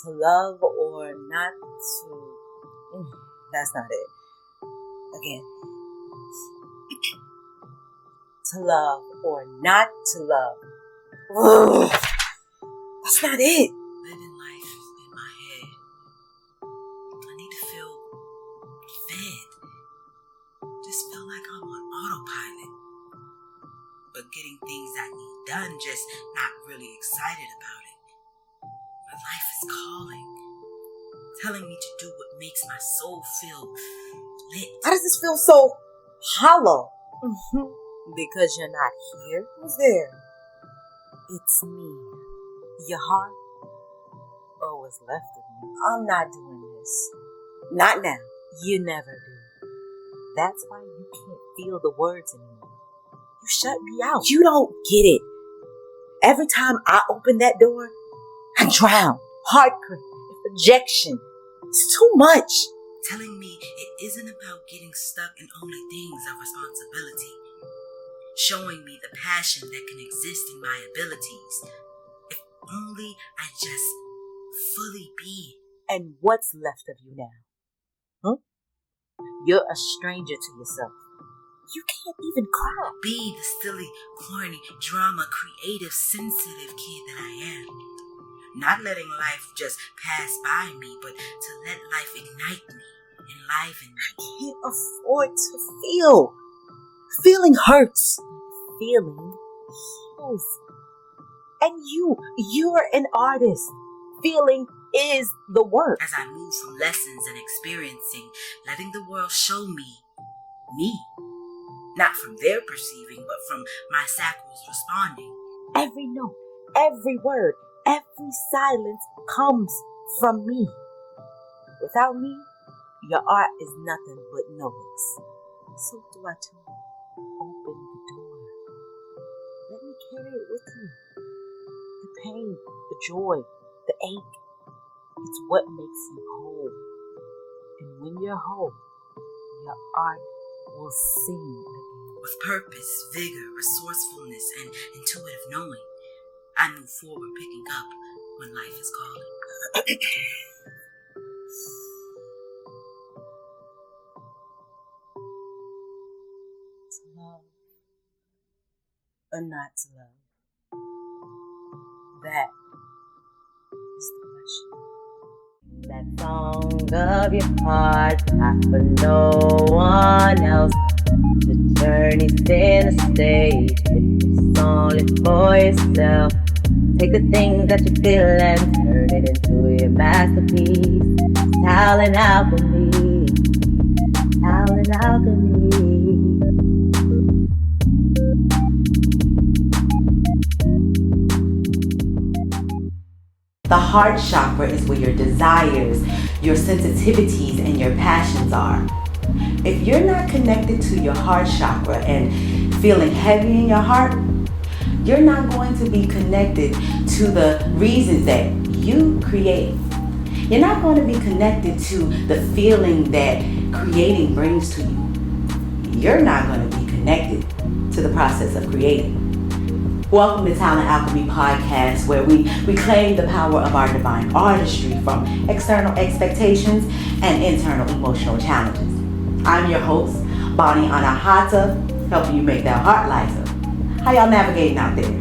To love or not to... That's not it. Again. To love or not to love. Ugh. That's not it. Living life in my head. I need to feel fed. Just feel like I'm on autopilot. But getting things I need done, just not really excited about it. My life is calling. Telling me to do what makes my soul feel lit. How does this feel so hollow? Because you're not here. Who's there? It's me. Your heart? Oh, what's left of me. I'm not doing this. Not now. You never do. That's why you can't feel the words anymore. You shut me out. You don't get it. Every time I open that door, I drown. Heartbreak. Rejection. It's too much. Telling me it isn't about getting stuck in only things of responsibility. Showing me the passion that can exist in my abilities. If only I just fully be. And what's left of you now? You're a stranger to yourself. You can't even cry. Be the silly, corny, drama, creative, sensitive kid that I am. Not letting life just pass by me, but to let life ignite me, enliven me. I can't afford to feel. Feeling hurts. Feeling heals. And you're an artist. Feeling is the work. As I move from lessons and experiencing, letting the world show me. Not from their perceiving, but from my sacrals responding. Every note, every word, every silence comes from me. Without me, your art is nothing but noise. So do I too. Open the door. Let me carry it with you. The pain, the joy, the ache. It's what makes you whole. And when you're whole, your art will sing again. With purpose, vigor, resourcefulness, and intuitive knowing, I move forward picking up when life is calling. To love or not to love? That is the question. That song of your heart, not for no one else. The journey's in a stage, it's only for yourself. Take the things that you feel and turn it into your masterpiece. Talent Alchemy. Talent Alchemy. The heart chakra is where your desires, your sensitivities, and your passions are. If you're not connected to your heart chakra and feeling heavy in your heart, you're not going to be connected to the reasons that you create. You're not going to be connected to the feeling that creating brings to you. You're not going to be connected to the process of creating. Welcome to Talent Alchemy Podcast, where we reclaim the power of our divine artistry from external expectations and internal emotional challenges. I'm your host, Bonnie Anahata, helping you make that heart lighter. How y'all navigating out there?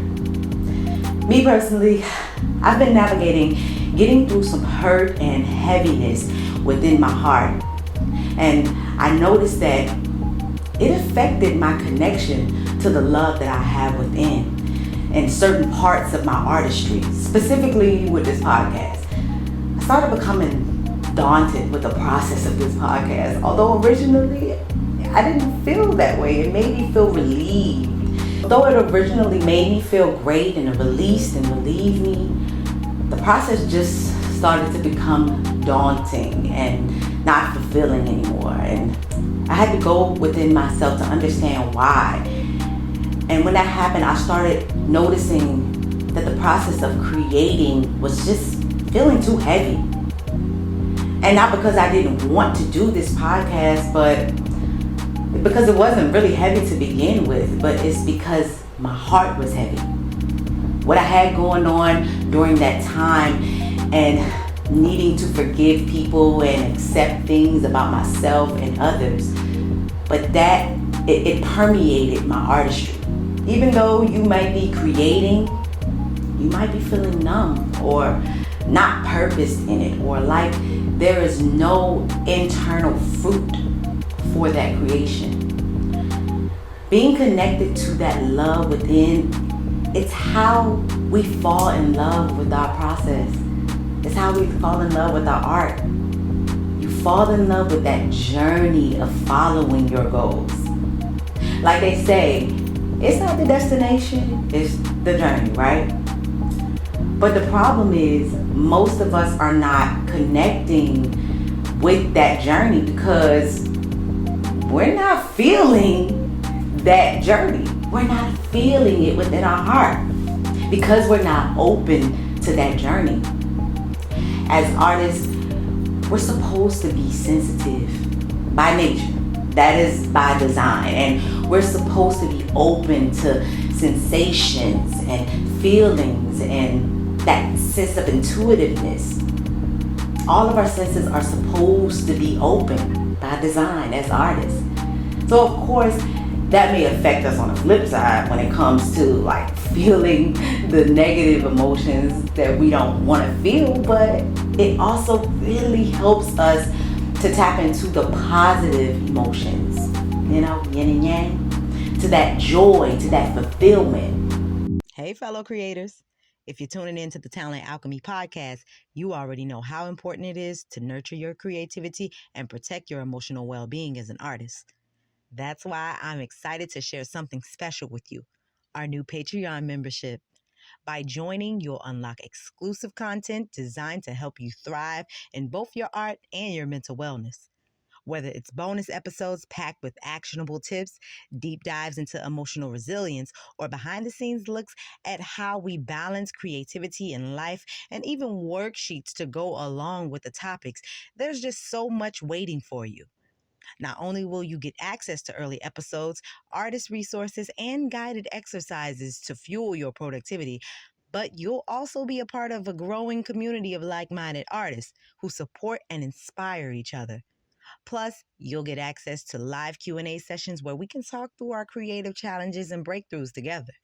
Me personally, I've been navigating getting through some hurt and heaviness within my heart. And I noticed that it affected my connection to the love that I have within and certain parts of my artistry, specifically with this podcast. I started becoming daunted with the process of this podcast, although originally I didn't feel that way. It made me feel relieved. Though it originally made me feel great and it released and relieved me, the process just started to become daunting and not fulfilling anymore. And I had to go within myself to understand why. And when that happened, I started noticing that the process of creating was just feeling too heavy. And not because I didn't want to do this podcast, but because it wasn't really heavy to begin with, but it's because my heart was heavy. What I had going on during that time, and needing to forgive people and accept things about myself and others. But that, it permeated my artistry. Even though you might be creating, you might be feeling numb or not purposed in it, or like there is no internal fruit for that creation. Being connected to that love within, it's how we fall in love with our process. It's how we fall in love with our art. You fall in love with that journey of following your goals. Like they say, it's not the destination, it's the journey, right? But the problem is, most of us are not connecting with that journey because we're not feeling that journey. We're not feeling it within our heart because we're not open to that journey. As artists, we're supposed to be sensitive by nature. That is by design. And we're supposed to be open to sensations and feelings and that sense of intuitiveness. All of our senses are supposed to be open by design as artists. So of course, that may affect us on the flip side when it comes to like feeling the negative emotions that we don't want to feel, but it also really helps us to tap into the positive emotions, yin and yang, to that joy, to that fulfillment. Hey, fellow creators. If you're tuning in to the Talent Alchemy Podcast, you already know how important it is to nurture your creativity and protect your emotional well-being as an artist. That's why I'm excited to share something special with you, our new Patreon membership. By joining, you'll unlock exclusive content designed to help you thrive in both your art and your mental wellness. Whether it's bonus episodes packed with actionable tips, deep dives into emotional resilience, or behind-the-scenes looks at how we balance creativity in life, and even worksheets to go along with the topics, there's just so much waiting for you. Not only will you get access to early episodes, artist resources, and guided exercises to fuel your productivity, but you'll also be a part of a growing community of like-minded artists who support and inspire each other. Plus, you'll get access to live Q&A sessions where we can talk through our creative challenges and breakthroughs together.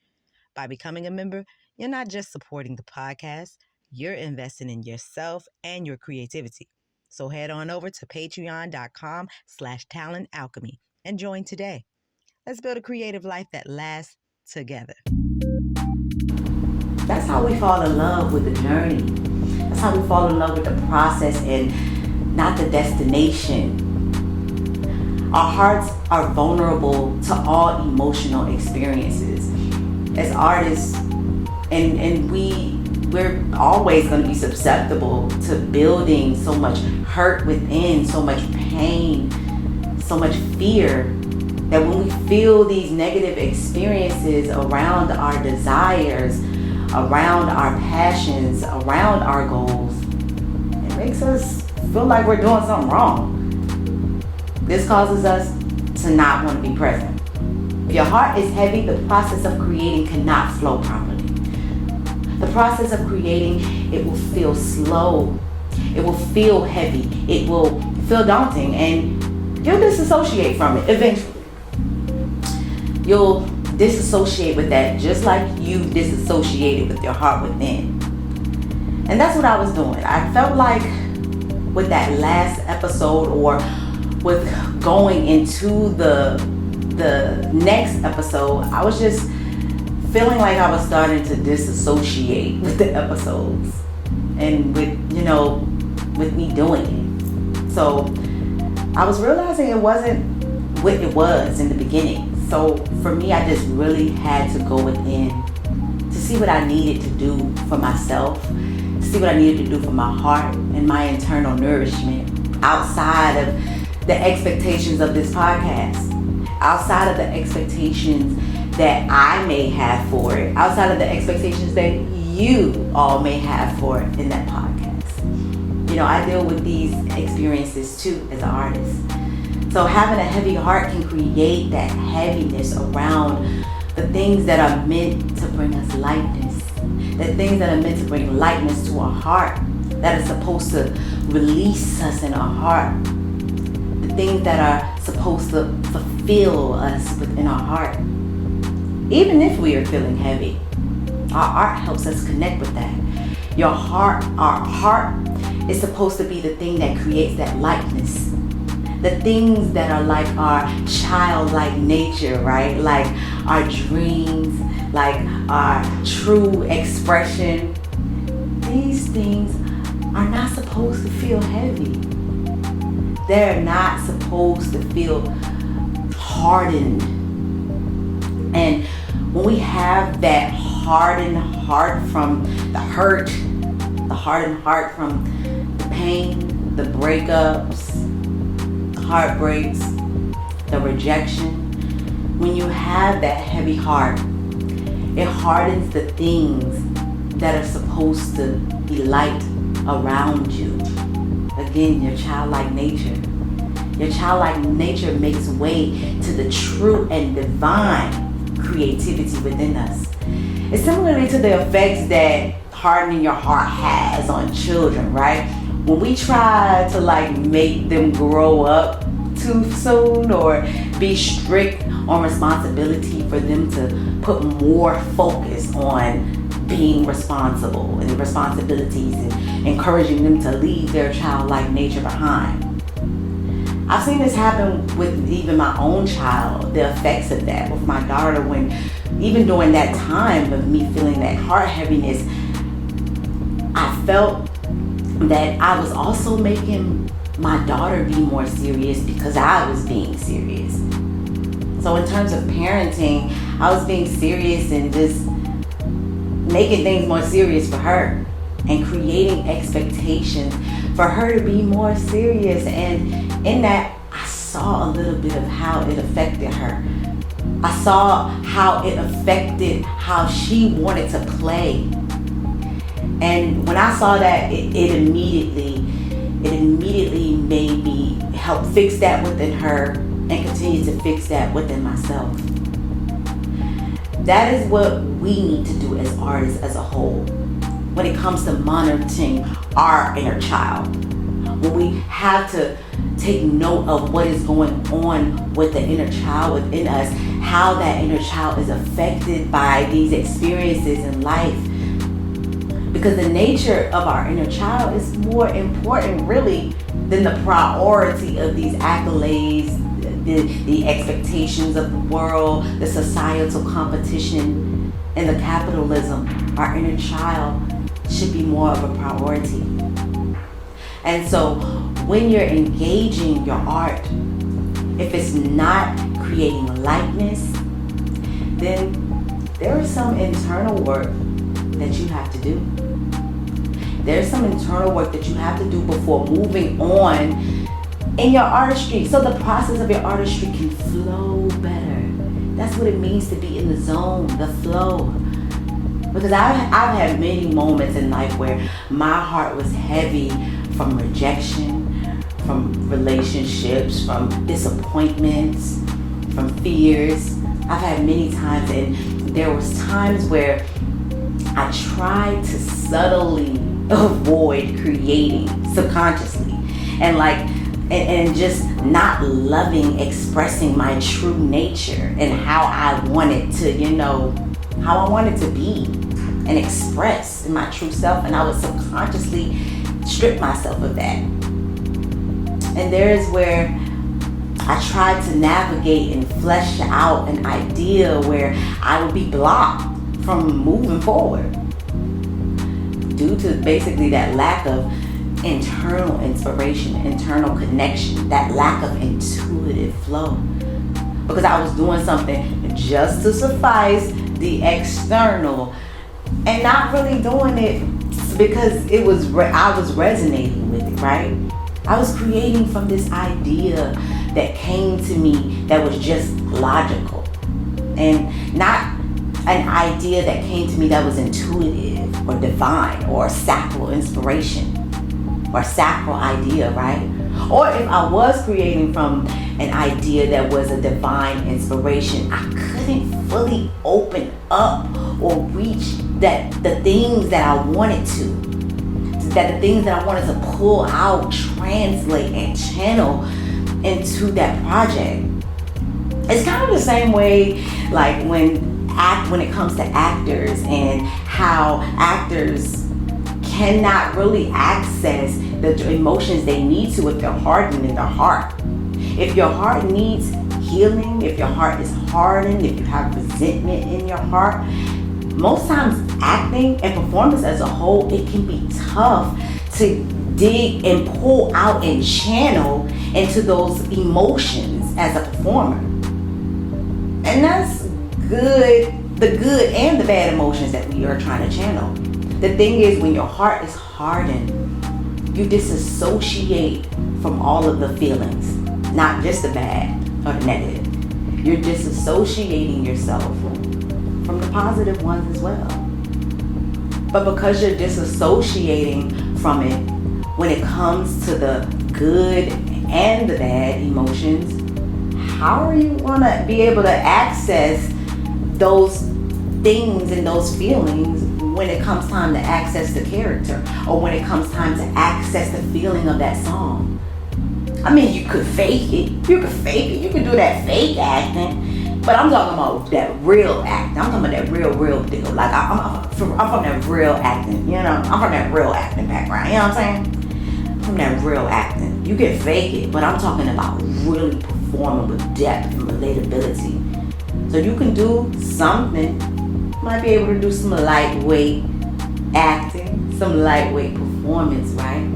By becoming a member, you're not just supporting the podcast, you're investing in yourself and your creativity. So head on over to patreon.com/talentalchemy and join today. Let's build a creative life that lasts together. That's how we fall in love with the journey. That's how we fall in love with the process and not the destination. Our hearts are vulnerable to all emotional experiences. As artists, and we're always going to be susceptible to building so much hurt within, so much pain, so much fear, that when we feel these negative experiences around our desires, around our passions, around our goals, it makes us feel like we're doing something wrong. This causes us to not want to be present. If your heart is heavy, the process of creating cannot flow properly. The process of creating, it will feel slow. It will feel heavy. It will feel daunting, and you'll disassociate from it eventually. You'll disassociate with that just like you disassociated with your heart within. And that's what I was doing. I felt like with that last episode, or with going into the next episode, I was just feeling like I was starting to disassociate with the episodes and with me doing it. So I was realizing it wasn't what it was in the beginning. So for me, I just really had to go within to see what I needed to do for myself, to see what I needed to do for my heart and my internal nourishment outside of the expectations of this podcast, outside of the expectations that I may have for it, outside of the expectations that you all may have for it in that podcast. I deal with these experiences too as an artist. So having a heavy heart can create that heaviness around the things that are meant to bring us lightness, the things that are meant to bring lightness to our heart, that are supposed to release us in our heart, the things that are supposed to fulfill us within our heart. Even if we are feeling heavy, our art helps us connect with that. Our heart is supposed to be the thing that creates that lightness. The things that are like our childlike nature, right? Like our dreams, like our true expression. These things are not supposed to feel heavy. They're not supposed to feel hardened. And when we have that hardened heart from the hurt, the hardened heart from the pain, the breakups, the heartbreaks, the rejection, when you have that heavy heart, it hardens the things that are supposed to be light around you. Again, your childlike nature. Your childlike nature makes way to the true and divine creativity within us. It's similarly to the effects that hardening your heart has on children, right? When we try to make them grow up too soon or be strict on responsibility for them to put more focus on being responsible and responsibilities and encouraging them to leave their childlike nature behind. I've seen this happen with even my own child, the effects of that with my daughter, when even during that time of me feeling that heart heaviness, I felt that I was also making my daughter be more serious because I was being serious. So in terms of parenting, I was being serious and just making things more serious for her and creating expectations for her to be more serious. And in that, I saw a little bit of how it affected her. I saw how it affected how she wanted to play. And when I saw that, it immediately made me help fix that within her and continue to fix that within myself. That is what we need to do as artists as a whole when it comes to monitoring our inner child. When we have to take note of what is going on with the inner child within us, how that inner child is affected by these experiences in life. Because the nature of our inner child is more important really than the priority of these accolades, the expectations of the world, the societal competition, and the capitalism. Our inner child should be more of a priority. And so when you're engaging your art, if it's not creating lightness, then there is some internal work that you have to do. There's some internal work that you have to do before moving on in your artistry, so the process of your artistry can flow better. That's what it means to be in the zone, the flow. Because I've had many moments in life where my heart was heavy from rejection, from relationships, from disappointments, from fears. I've had many times, and there was times where I tried to subtly avoid creating subconsciously and just not loving expressing my true nature and how I wanted to be and express in my true self, and I would subconsciously strip myself of that. And there's where I tried to navigate and flesh out an idea where I would be blocked from moving forward due to basically that lack of internal inspiration, internal connection, that lack of intuitive flow. Because I was doing something just to suffice the external and not really doing it because I was resonating with it, right? I was creating from this idea that came to me that was just logical and not an idea that came to me that was intuitive or divine or sacral inspiration or sacral idea, right? Or if I was creating from an idea that was a divine inspiration, I couldn't fully open up or reach the things that I wanted to that the things that I wanted to pull out, translate, and channel into that project. It's kind of the same way like when it comes to actors and how actors cannot really access the emotions they need to if they're hardened in their heart. If your heart needs healing, if your heart is hardened, if you have resentment in your heart, most times acting and performance as a whole, it can be tough to dig and pull out and channel into those emotions as a performer. And that's good, the good and the bad emotions that we are trying to channel. The thing is, when your heart is hardened, you disassociate from all of the feelings, not just the bad or the negative. You're disassociating yourself from the positive ones as well. But because you're disassociating from it, when it comes to the good and the bad emotions, how are you gonna be able to access those things and those feelings when it comes time to access the character, or when it comes time to access the feeling of that song? I mean, you could fake it. You could do that fake acting. But I'm talking about that real acting. I'm talking about that real deal. Like, I'm from that real acting, you know? I'm from that real acting background, you know what I'm saying? I'm from that real acting. You can fake it, but I'm talking about really performing with depth and relatability. So you can do something. Might be able to do some lightweight acting, some lightweight performance, right?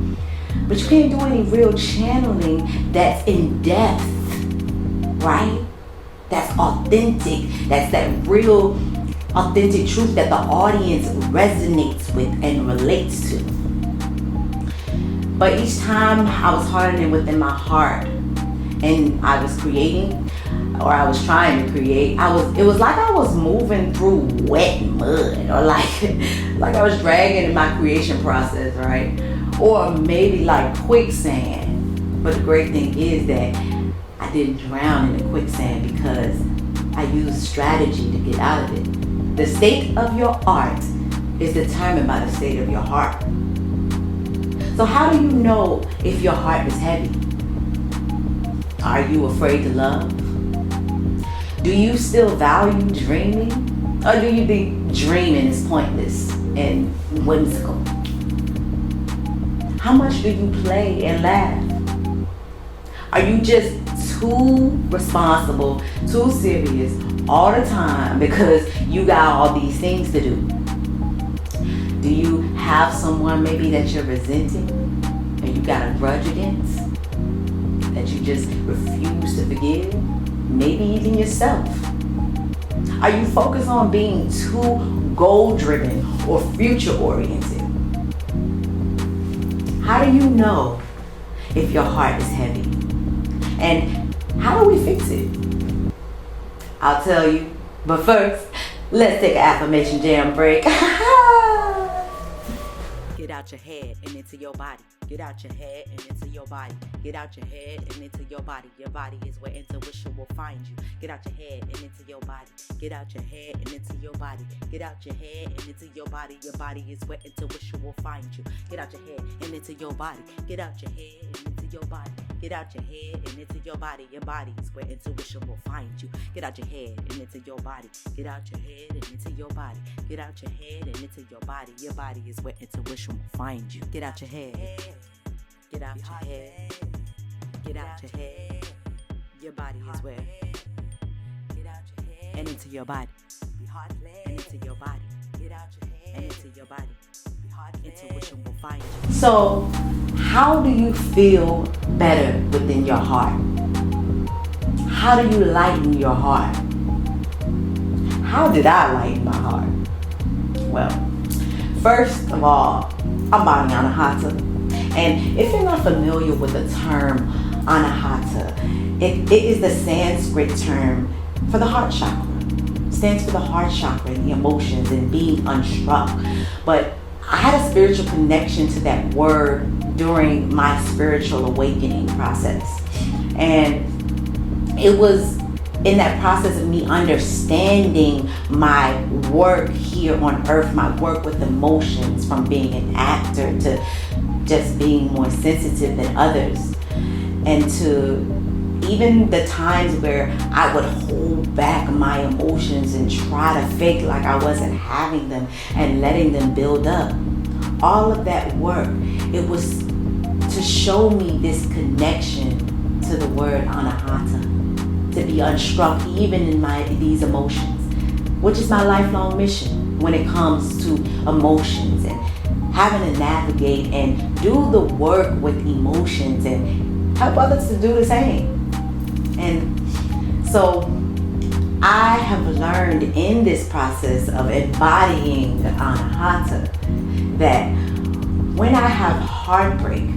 But you can't do any real channeling that's in depth, right? That's authentic. That's that real authentic truth that the audience resonates with and relates to. But each time I was hardening within my heart and I was creating, or I was trying to create, it was like I was moving through wet mud, or like I was dragging in my creation process, right? Or maybe like quicksand. But the great thing is that I didn't drown in the quicksand because I used strategy to get out of it. The state of your art is determined by the state of your heart. So how do you know if your heart is heavy? Are you afraid to love? Do you still value dreaming? Or do you think dreaming is pointless and whimsical? How much do you play and laugh? Are you just too responsible, too serious all the time because you got all these things to do? Do you have someone maybe that you're resenting and you got a grudge against, that you just refuse to forgive? Maybe even yourself. Are you focused on being too goal-driven or future-oriented? How do you know if your heart is heavy? And how do we fix it? I'll tell you. But first, let's take an affirmation jam break. Get out your head and into your body. Get out your head and into your body. Get out your head and into your body. Your body is where intuition will find you. Get out your head and into your body. Get out your head and into your body. Get out your head and into your body. Your body is where intuition will find you. Get out your head and into your body. Get out your head and into your body. Get out your head and into your body. Your body is where intuition will find you. Get out your head and into your body. Get out your head and into your body. Get out your head and into your body. Your body is where intuition will find you. Get out your head. Get out your head. Get out your head. Your body is where. Get out your head and into your body. And into your body. Get out your head and into your body. Intuition will find you. So, how do you feel better within your heart? How do you lighten your heart? How did I lighten my heart? Well, first of all, I'm body anahata. And if you're not familiar with the term anahata, it is the Sanskrit term for the heart chakra. It stands for the heart chakra and the emotions and being unstruck. But I had a spiritual connection to that word during my spiritual awakening process. And it was in that process of me understanding my work here on earth, my work with emotions, from being an actor to just being more sensitive than others, and to even the times where I would hold back my emotions and try to fake like I wasn't having them and letting them build up. All of that work, it was to show me this connection to the word anahata, to be unstruck even in these emotions, which is my lifelong mission when it comes to emotions and having to navigate and do the work with emotions and help others to do the same. And so I have learned in this process of embodying the anahata that when I have heartbreak,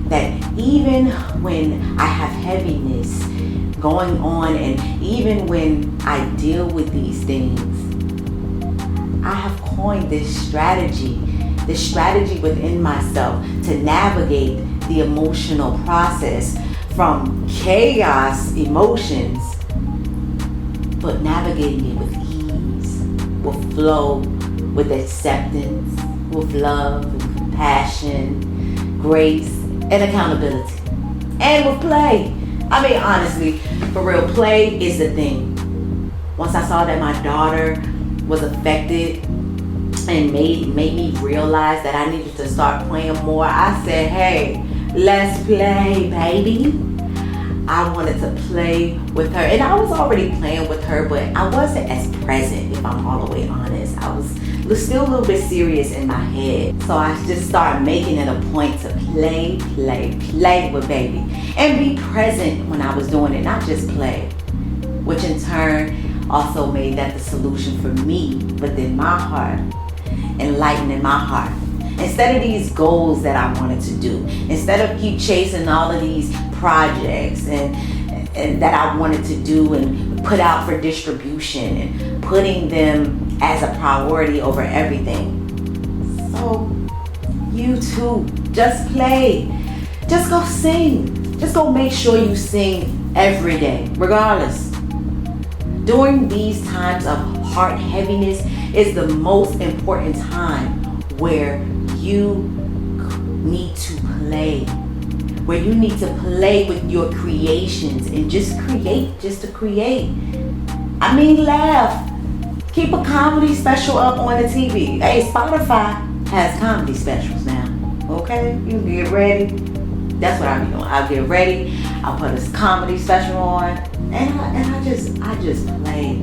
that even when I have heaviness going on, and even when I deal with these things, I have coined this strategy within myself to navigate the emotional process from chaos emotions, but navigating it with ease, with flow, with acceptance, with love and compassion, grace, and accountability, and with play. I mean, honestly, for real, play is the thing. Once I saw that my daughter was affected and made me realize that I needed to start playing more, I said, hey, let's play, baby. I wanted to play with her, and I was already playing with her, but I wasn't as present, if I'm all the way honest. I was still a little bit serious in my head. So I just started making it a point to play with baby and be present when I was doing it, not just play, which in turn also made that the solution for me, but then my heart, enlightening my heart. Instead of these goals that I wanted to do, instead of keep chasing all of these projects and that I wanted to do and put out for distribution and putting them as a priority over everything. So you too, just play. Just go sing. Just go make sure you sing every day, regardless. During these times of heart heaviness is the most important time where you need to play, where you need to play with your creations and just to create. I mean, laugh. Keep a comedy special up on the TV. Hey, Spotify has comedy specials now. Okay, you get ready. That's what I be doing. I'll get ready. I'll put a comedy special on, and I just play.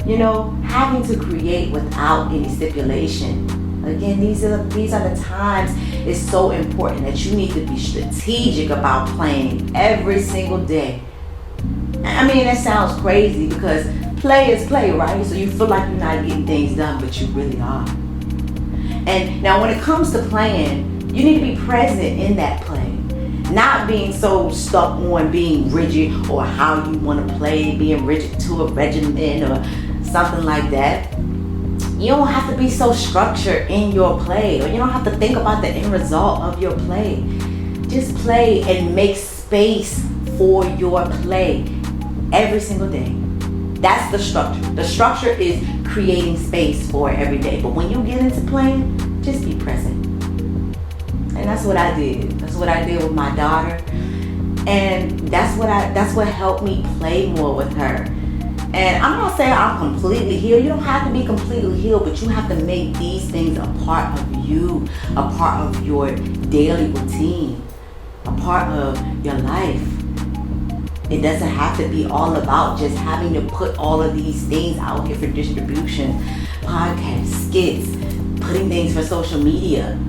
You know, having to create without any stipulation. Again, these are the times it's so important that you need to be strategic about playing every single day. I mean, that sounds crazy because play is play, right? So you feel like you're not getting things done, but you really are. And now when it comes to playing, you need to be present in that play. Not being so stuck on being rigid or how you want to play, being rigid to a regimen or something like that. You don't have to be so structured in your play, or you don't have to think about the end result of your play. Just play and make space for your play every single day. That's the structure. The structure is creating space for it every day. But when you get into playing, just be present. And that's what I did. That's what I did with my daughter. And that's what helped me play more with her. And I'm not saying I'm completely healed. You don't have to be completely healed, but you have to make these things a part of you, a part of your daily routine, a part of your life. It doesn't have to be all about just having to put all of these things out here for distribution, podcasts, skits, putting things for social media.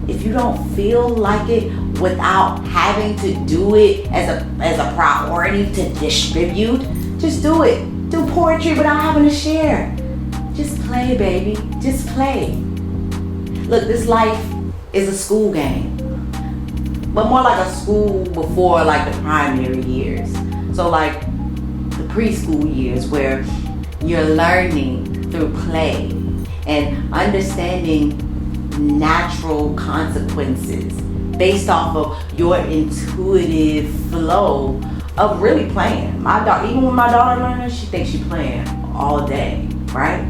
If you don't feel like it without having to do it as a priority to distribute, just do it. Do poetry without having to share. Just play, baby. Just play. Look, this life is a school game, but more like a school before like the primary years. So like the preschool years where you're learning through play and understanding natural consequences based off of your intuitive flow of really playing. Even when my daughter learns, she thinks she's playing all day, right?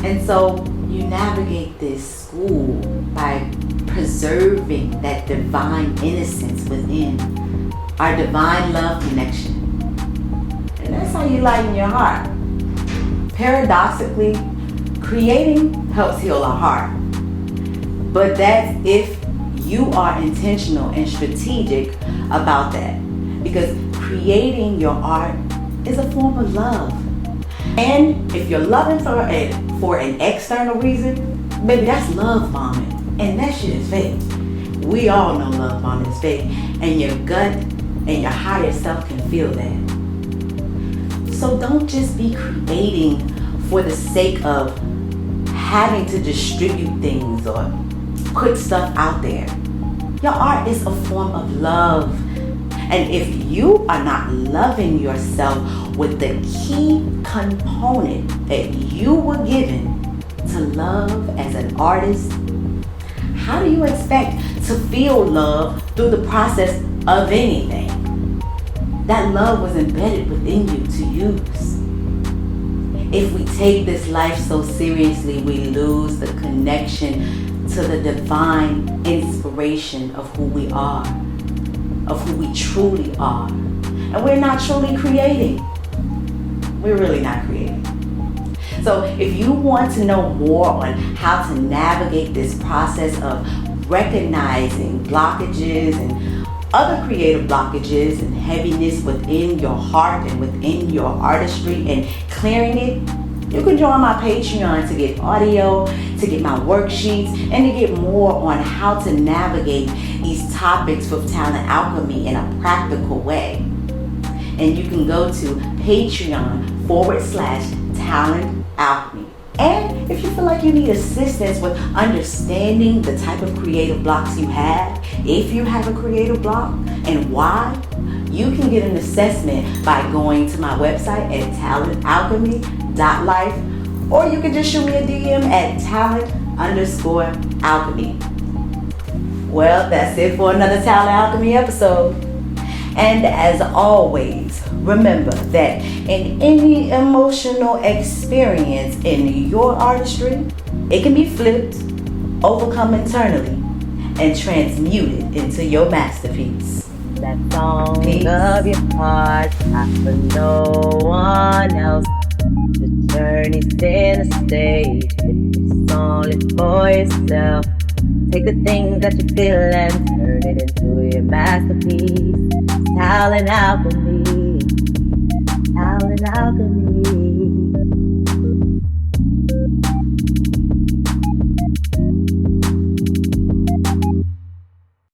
And so you navigate this school by preserving that divine innocence within, our divine love connection. And that's how you lighten your heart. Paradoxically, creating helps heal our heart. But that's if you are intentional and strategic about that. Because creating your art is a form of love. And if you're loving for an external reason, baby, that's love bombing. And that shit is fake. We all know love bombing is fake. And your gut and your higher self can feel that. So don't just be creating for the sake of having to distribute things or put stuff out there. Your art is a form of love. And if you are not loving yourself with the key component that you were given to love as an artist, how do you expect to feel love through the process of anything? That love was embedded within you to use. If we take this life so seriously, we lose the connection to the divine inspiration of who we are, of who we truly are. And we're not truly creating. We're really not creating. So if you want to know more on how to navigate this process of recognizing blockages and other creative blockages and heaviness within your heart and within your artistry and clearing it, you can join my Patreon to get audio, to get my worksheets, and to get more on how to navigate these topics with Talent Alchemy in a practical way. And you can go to Patreon.com/Talent Alchemy. And if you feel like you need assistance with understanding the type of creative blocks you have, if you have a creative block and why, you can get an assessment by going to my website at talentalchemy.life, or you can just shoot me a DM at talent_alchemy. Well, that's it for another Talent Alchemy episode. And as always, remember that in any emotional experience in your artistry, it can be flipped, overcome internally, and transmuted into your masterpiece. That song Peace. of your heart, not for no one else. The journey's in a stage, it's only for yourself. Take the things that you feel and turn it into your masterpiece. Talent Alchemy, Talent Alchemy.